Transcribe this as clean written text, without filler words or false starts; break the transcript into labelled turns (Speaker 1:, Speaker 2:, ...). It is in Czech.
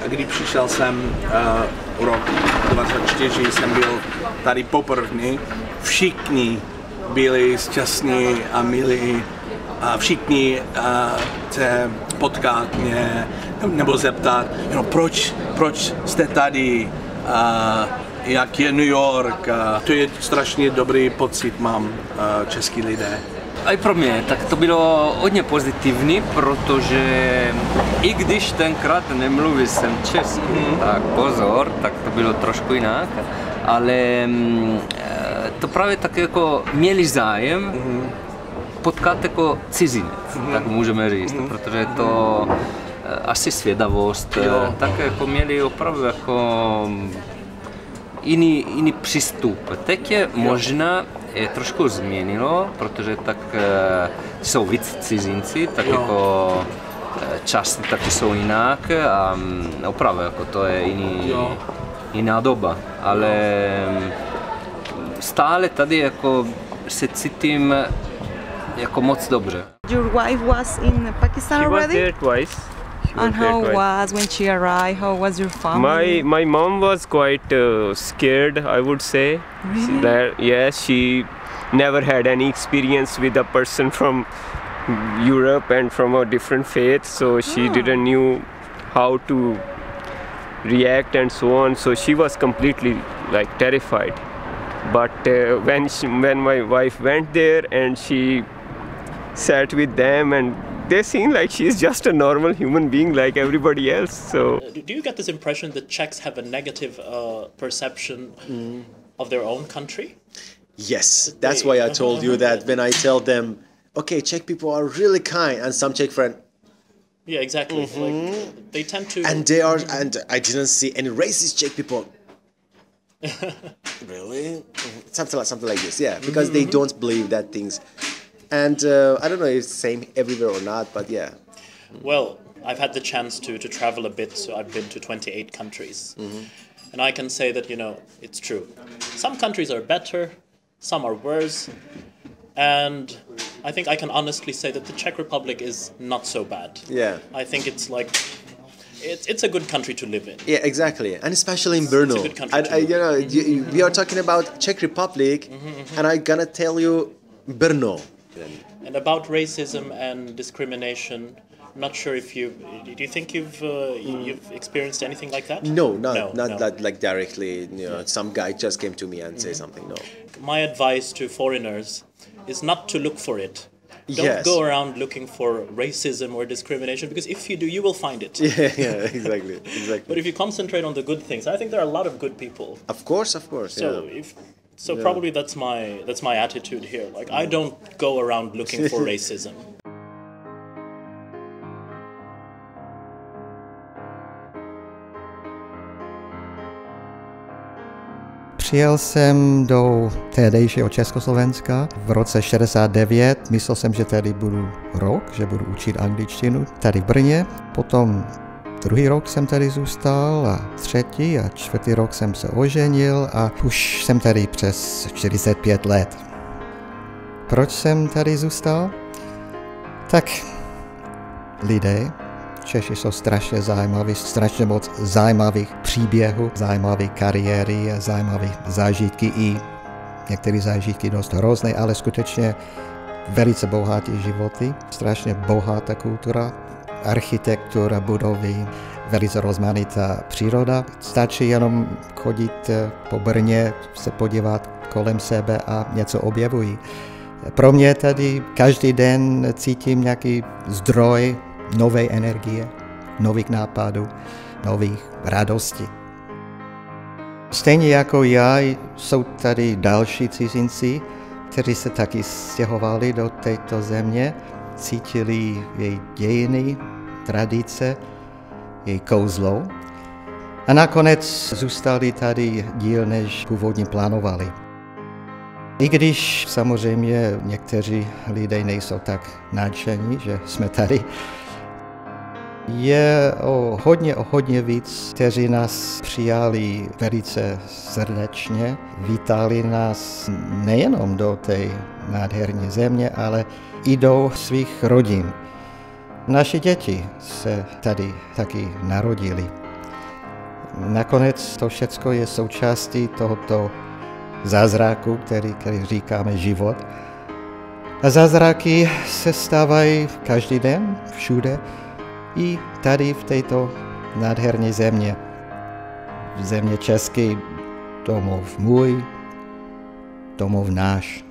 Speaker 1: když přišel jsem rok 24, jsem byl tady poprvé, všichni byli šťastní a milí a všichni se potkat mě nebo zeptat, proč jste tady, jak je New York, to je strašně dobrý pocit mám český lidé.
Speaker 2: A i pro mě, tak to bylo hodně pozitivní, protože i když tenkrát nemluvil jsem česky, tak pozor, tak to bylo trošku jinak, ale to právě tak jako měli zájem potkat jako cizinec, tak můžeme říct, protože to asi svědavost, tak jako měli opravdu jako jiný přístup. Teď je možná trošku změnilo, protože tak jsou víc cizinci, tak jako časy taky jsou jinak a opravdu jako to je jiná doba, ale stále tady jako se cítím jako moc dobře.
Speaker 3: Your wife was in Pakistan already?
Speaker 4: She was there twice.
Speaker 3: And how was when she arrived? How was your family?
Speaker 4: My mom was quite scared, I would say.
Speaker 3: Really?
Speaker 4: That yes, she never had any experience with a person from Europe and from a different faith, so she didn't knew how to react and so on. So she was completely like terrified. But when my wife went there and she sat with them and they seem like she's just a normal human being like everybody else. So
Speaker 5: do you get this impression that Czechs have a negative perception of their own country?
Speaker 6: Yes, that's why I told you that when I tell them, okay, Czech people are really kind, and some Czech friend.
Speaker 5: Yeah, exactly. Like, they tend to.
Speaker 6: And I didn't see any racist Czech people. Really? Something like this, yeah, because they don't believe that things. And I don't know if it's the same everywhere or not, but yeah.
Speaker 5: Well, I've had the chance to travel a bit, so I've been to 28 countries. And I can say that, it's true. Some countries are better, some are worse. And I think I can honestly say that the Czech Republic is not so bad.
Speaker 6: Yeah.
Speaker 5: I think it's like, it's a good country to live in.
Speaker 6: Yeah, exactly. And especially in Brno.
Speaker 5: It's a good country
Speaker 6: we are talking about Czech Republic, and I'm gonna tell you Brno.
Speaker 5: And about racism and discrimination, I'm not sure if do you think you've experienced anything like that?
Speaker 6: No. That like directly. Some guy just came to me and say something. No.
Speaker 5: My advice to foreigners is not to look for it. Don't go around looking for racism or discrimination, because if you do, you will find it.
Speaker 6: Yeah, exactly.
Speaker 5: But if you concentrate on the good things, I think there are a lot of good people.
Speaker 6: Of course.
Speaker 5: So probably that's my attitude here. Like, I don't go around looking for racism.
Speaker 7: Přijel jsem do tehdejšího Československa v roce 69. Myslel jsem, že tady budu rok, že budu učit angličtinu tady v Brně. Potom druhý rok jsem tady zůstal a třetí a čtvrtý rok jsem se oženil a už jsem tady přes 45 let. Proč jsem tady zůstal? Tak lidé, Češi jsou strašně zajímaví, strašně moc zajímavých příběhů, zajímavé kariéry, zajímavé zážitky i některé zážitky dost hrozné, ale skutečně velice bohaté životy, strašně bohatá kultura, architektura, budovy, velice rozmanitá příroda. Stačí jenom chodit po Brně, se podívat kolem sebe a něco objevují. Pro mě tady každý den cítím nějaký zdroj nové energie, nových nápadů, nových radostí. Stejně jako já jsou tady další cizinci, kteří se taky stěhovali do této země, cítili její dějiny, tradice, její kouzlo a nakonec zůstali tady díl, než původně plánovali. I když samozřejmě někteří lidé nejsou tak nadšení, že jsme tady, je o hodně víc, kteří nás přijali velice srdečně, vítali nás nejenom do té nádherné země, ale i do svých rodin. Naši děti se tady taky narodili. nakonec to všecko je součástí tohoto zázraku, který říkáme život. A zázraky se stávají každý den, všude, i tady v této nádherné země. Země český, domov můj, domov náš.